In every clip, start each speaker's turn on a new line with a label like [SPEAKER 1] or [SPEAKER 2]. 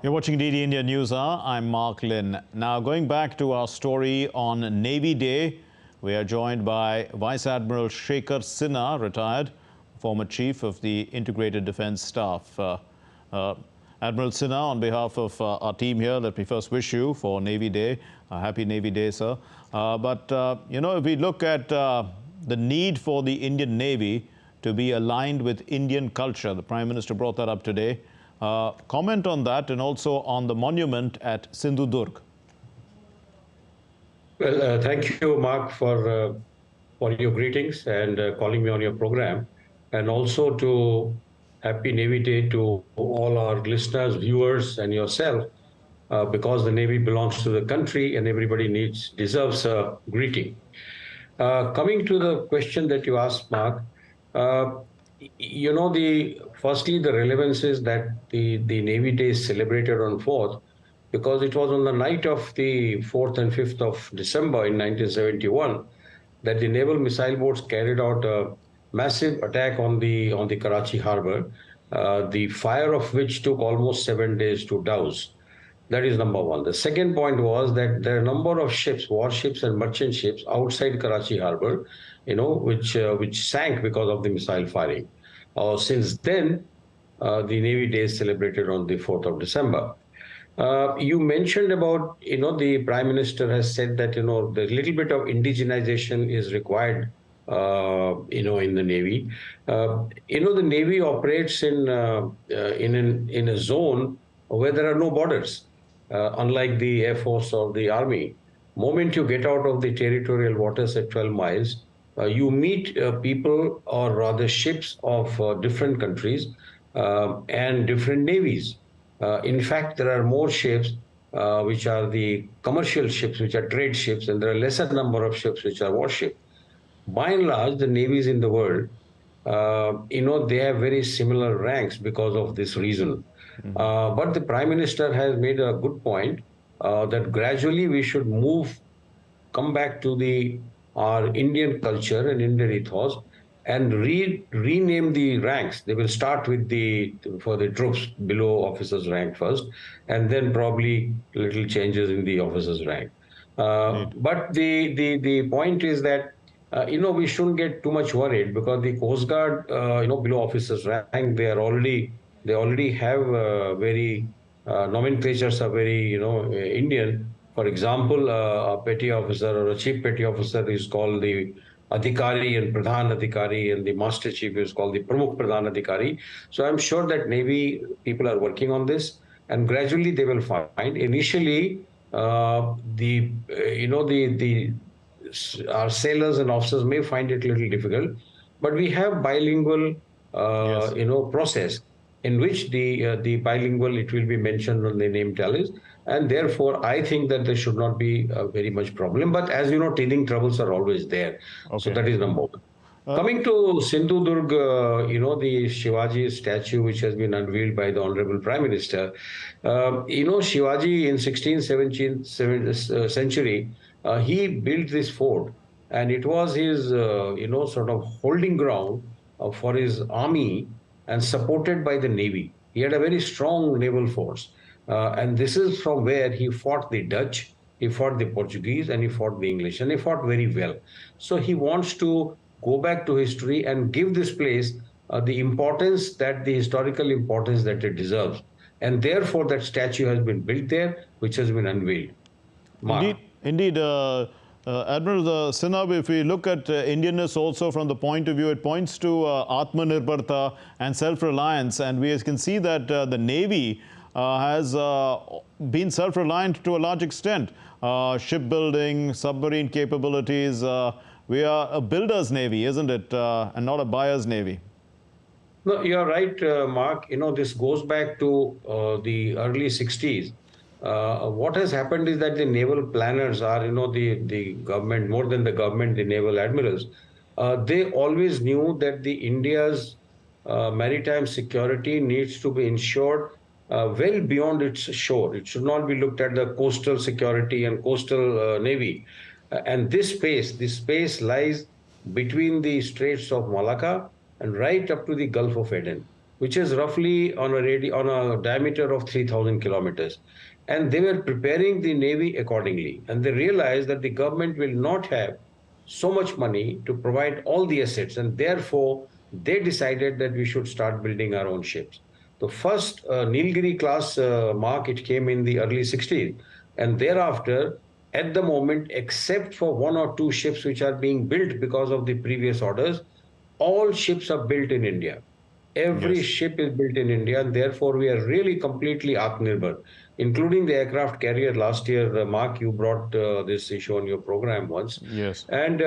[SPEAKER 1] You're watching DD India News Hour. I'm Mark Lynn. Now, going back to our story on Navy Day, we are joined by Vice Admiral Shekhar Sinha, retired, former Chief of the Integrated Defence Staff. Admiral Sinha, on behalf of our team here, let me first wish you for Navy Day. Happy Navy Day, sir. If we look at the need for the Indian Navy to be aligned with Indian culture, the Prime Minister brought that up today. Comment on that and also on the monument at Sindhudurg.
[SPEAKER 2] Well, thank you, Mark, for your greetings and calling me on your program, and also to Happy Navy Day to all our listeners, viewers, and yourself, because the Navy belongs to the country and everybody deserves a greeting. Coming to the question that you asked, Mark, firstly, the relevance is that the Navy Day is celebrated on 4th because it was on the night of the 4th and 5th of December in 1971 that the naval missile boats carried out a massive attack on the Karachi harbor, the fire of which took almost 7 days to douse. That is number one. The second point was that there are a number of ships, warships and merchant ships outside Karachi harbor, which sank because of the missile firing. Since then, the Navy Day is celebrated on the 4th of December. You mentioned about, the Prime Minister has said that, the little bit of indigenization is required, in the Navy. The Navy operates in a zone where there are no borders, unlike the Air Force or the Army. Moment you get out of the territorial waters at 12 miles, you meet people, or rather ships of different countries and different navies. In fact, there are more ships which are the commercial ships, which are trade ships, and there are lesser number of ships which are warships. By and large, the navies in the world, they have very similar ranks because of this reason. But the Prime Minister has made a good point that gradually we should come back to our Indian culture and Indian ethos and rename the ranks. They will start with for the troops below officers' rank first, and then probably little changes in the officers' rank. But the point is that we shouldn't get too much worried, because the Coast Guard, below officers' rank, they already have very nomenclatures are very Indian. For example, a petty officer or a chief petty officer is called the Adhikari and Pradhan Adhikari, and the Master Chief is called the Pramukh Pradhan Adhikari. So I'm sure that Navy people are working on this, and gradually they will find. Initially, our sailors and officers may find it a little difficult, but we have bilingual, process in which the bilingual, it will be mentioned on the name tallies, and therefore I think that there should not be very much problem. But as you know, teething troubles are always there. Okay. So that is number one. Coming to Sindhudurg, the Shivaji statue which has been unveiled by the Honorable Prime Minister. Shivaji in 16th, 17th century, he built this fort, and it was his, sort of holding ground for his army, and supported by the Navy. He had a very strong naval force. And this is from where he fought the Dutch, he fought the Portuguese, and he fought the English, and he fought very well. So he wants to go back to history and give this place the historical importance that it deserves. And therefore, that statue has been built there, which has been unveiled. Mark.
[SPEAKER 1] Indeed. Admiral Sinha, if we look at Indianness also from the point of view, it points to Atmanirbharta and self-reliance. And we can see that the Navy has been self-reliant to a large extent. Shipbuilding, submarine capabilities. We are a builder's Navy, isn't it? And not a buyer's Navy.
[SPEAKER 2] No, you're right, Mark. This goes back to the early 60s. What has happened is that the naval planners are, the government, more than the government, the naval admirals, they always knew that the India's maritime security needs to be ensured well beyond its shore. It should not be looked at the coastal security and coastal navy. And this space lies between the Straits of Malacca and right up to the Gulf of Aden. which is roughly on a diameter of 3,000 kilometers. And they were preparing the Navy accordingly. And they realized that the government will not have so much money to provide all the assets. And therefore, they decided that we should start building our own ships. The first Nilgiri class mark, it came in the early 60s. And thereafter, at the moment, except for one or two ships which are being built because of the previous orders, all ships are built in India. Every
[SPEAKER 1] Yes.
[SPEAKER 2] ship is built in India, and therefore we are really completely Atmanirbhar, including the aircraft carrier. Last year, Mark, you brought this issue on your program once.
[SPEAKER 1] Yes.
[SPEAKER 2] And,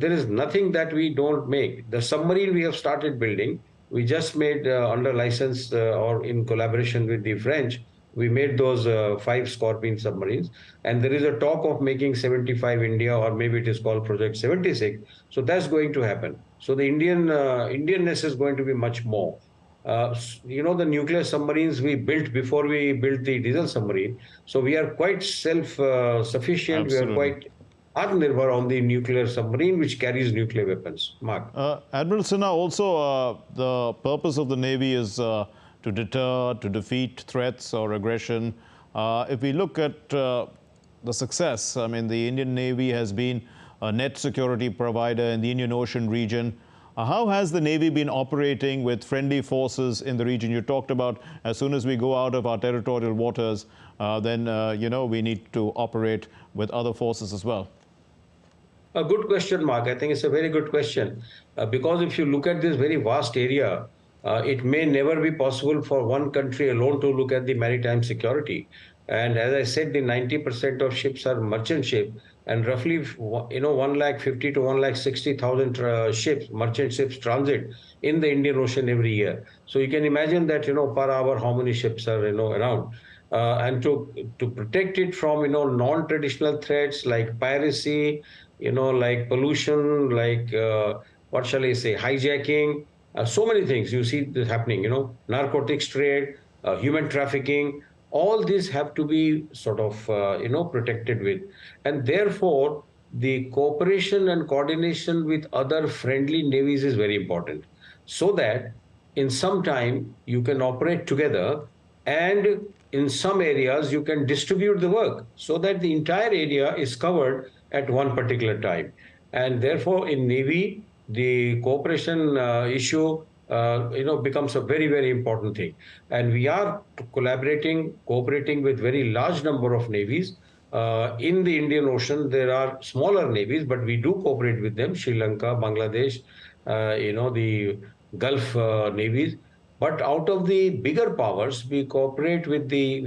[SPEAKER 2] there is nothing that we don't make. The submarine we have started building, we just made under license or in collaboration with the French, we made those 5 Scorpion submarines. And there is a talk of making 75 India, or maybe it is called Project 76. So that's going to happen. So the Indianness is going to be much more. The nuclear submarines we built before we built the diesel submarine. So we are quite self-sufficient. We are
[SPEAKER 1] Absolutely.
[SPEAKER 2] quite Atmanirbhar on the nuclear submarine, which carries nuclear weapons. Mark.
[SPEAKER 1] Admiral Sinha, also the purpose of the Navy is to deter, to defeat threats or aggression. If we look at the success, I mean, the Indian Navy has been a net security provider in the Indian Ocean region. How has the Navy been operating with friendly forces in the region? You talked about as soon as we go out of our territorial waters, then, we need to operate with other forces as well.
[SPEAKER 2] A good question, Mark. I think it's a very good question. Because if you look at this very vast area, it may never be possible for one country alone to look at the maritime security. And as I said, the 90% of ships are merchant ships, and roughly, 150 to 160,000 ships, merchant ships, transit in the Indian Ocean every year. So you can imagine that, per hour, how many ships are, around. And to protect it from, non-traditional threats like piracy, like pollution, like, what shall I say, hijacking, so many things you see this happening, narcotics trade, human trafficking, all these have to be sort of, protected with. And therefore, the cooperation and coordination with other friendly navies is very important, so that in some time you can operate together, and in some areas you can distribute the work so that the entire area is covered at one particular time. And therefore, in Navy, the cooperation issue, becomes a very, very important thing. And we are cooperating with very large number of navies. In the Indian Ocean, there are smaller navies, but we do cooperate with them: Sri Lanka, Bangladesh, the Gulf navies. But out of the bigger powers, we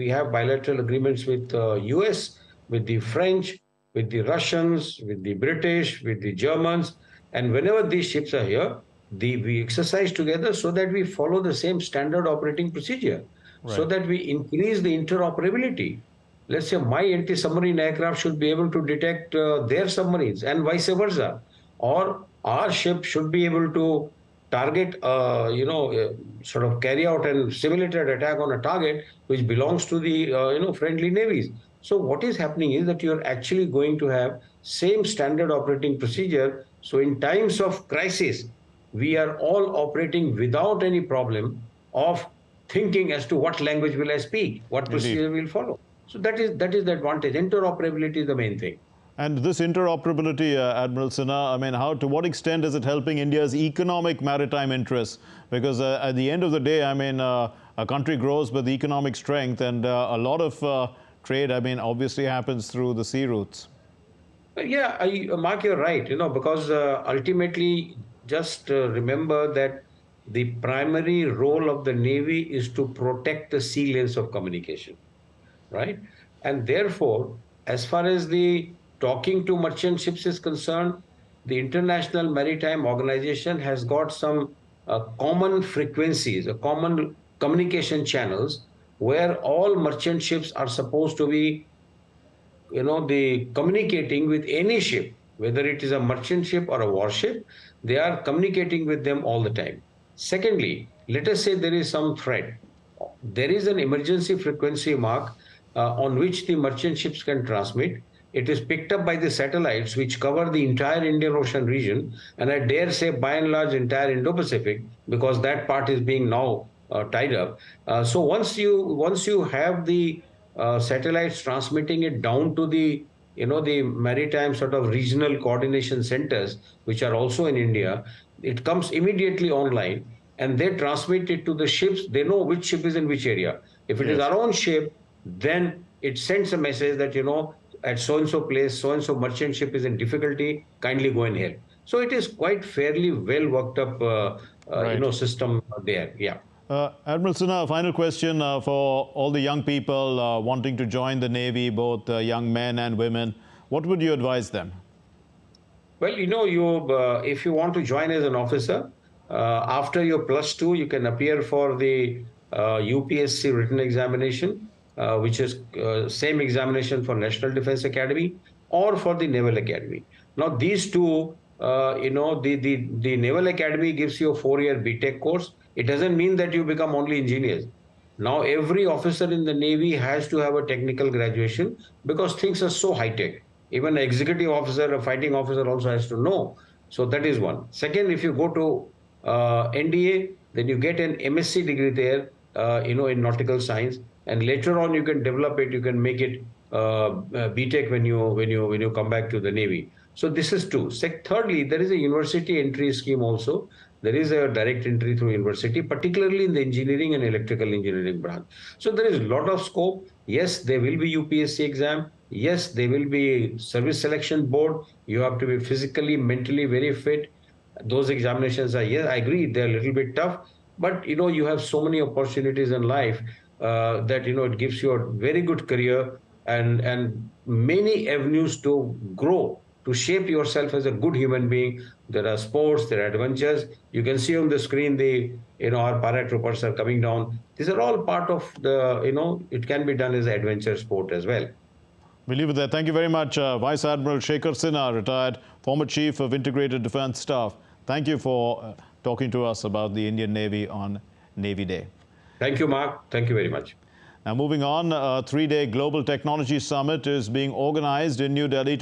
[SPEAKER 2] have bilateral agreements with US, with the French, with the Russians, with the British, with the Germans. And whenever these ships are here, we exercise together so that we follow the same standard operating procedure, so
[SPEAKER 1] Right.
[SPEAKER 2] that we increase the interoperability. Let's say my anti-submarine aircraft should be able to detect their submarines, and vice versa. Or our ship should be able to target, sort of carry out a simulated attack on a target which belongs to the, friendly navies. So what is happening is that you're actually going to have same standard operating procedure. So in times of crisis, we are all operating without any problem of thinking as to what language will I speak, what
[SPEAKER 1] Indeed.
[SPEAKER 2] procedure will follow. So that is the advantage. Interoperability is the main thing.
[SPEAKER 1] And this interoperability, Admiral Sinha, I mean, to what extent is it helping India's economic maritime interests? Because at the end of the day, I mean, a country grows with economic strength, and a lot of trade, I mean, obviously happens through the sea routes.
[SPEAKER 2] Yeah, Mark, you're right. Because ultimately, just remember that the primary role of the Navy is to protect the sea lanes of communication, right? And therefore, as far as the talking to merchant ships is concerned, the International Maritime Organization has got some common frequencies, common communication channels, where all merchant ships are supposed to be, the communicating with any ship, whether it is a merchant ship or a warship. They are communicating with them all the time. Secondly, let us say there is some threat. There is an emergency frequency mark on which the merchant ships can transmit. it is picked up by the satellites which cover the entire Indian Ocean region, and I dare say by and large entire Indo-Pacific, because that part is being now tied up. So once you have the satellites transmitting it down to the the maritime sort of regional coordination centers, which are also in India, it comes immediately online, and they transmit it to the ships. They know which ship is in which area. If it is
[SPEAKER 1] Yes.
[SPEAKER 2] our own ship, then it sends a message that at so and so place, so and so merchant ship is in difficulty, kindly go and help. So it is quite fairly well worked up
[SPEAKER 1] Right.
[SPEAKER 2] system there. Yeah.
[SPEAKER 1] Admiral Sinha, final question for all the young people wanting to join the Navy, both young men and women. What would you advise them?
[SPEAKER 2] Well, if you want to join as an officer, after your +2, you can appear for the UPSC written examination, which is same examination for National Defense Academy or for the Naval Academy. Now, these two, the Naval Academy gives you a 4-year BTech course. It doesn't mean that you become only engineers. Now, every officer in the Navy has to have a technical graduation because things are so high tech. Even an executive officer, a fighting officer also has to know. So that is one. Second, if you go to NDA, then you get an MSc degree there, in nautical science, and later on you can develop it. You can make it BTech when you come back to the Navy. So this is two. Thirdly, there is a university entry scheme also. There is a direct entry through university, particularly in the engineering and electrical engineering branch. So there is a lot of scope. Yes, there will be UPSC exam. Yes, there will be service selection board. You have to be physically, mentally very fit. Those examinations are, yes, I agree, they're a little bit tough, but you have so many opportunities in life that it gives you a very good career and many avenues to grow, to shape yourself as a good human being. There are sports, there are adventures. You can see on the screen our paratroopers are coming down. These are all part of it can be done as an adventure sport as well.
[SPEAKER 1] We'll leave it there. Thank you very much, Vice Admiral Shekhar Sinha, retired former Chief of Integrated Defence Staff. Thank you for talking to us about the Indian Navy on Navy Day.
[SPEAKER 2] Thank you, Mark. Thank you very much.
[SPEAKER 1] Now, moving on, a 3-day Global Technology Summit is being organized in New Delhi to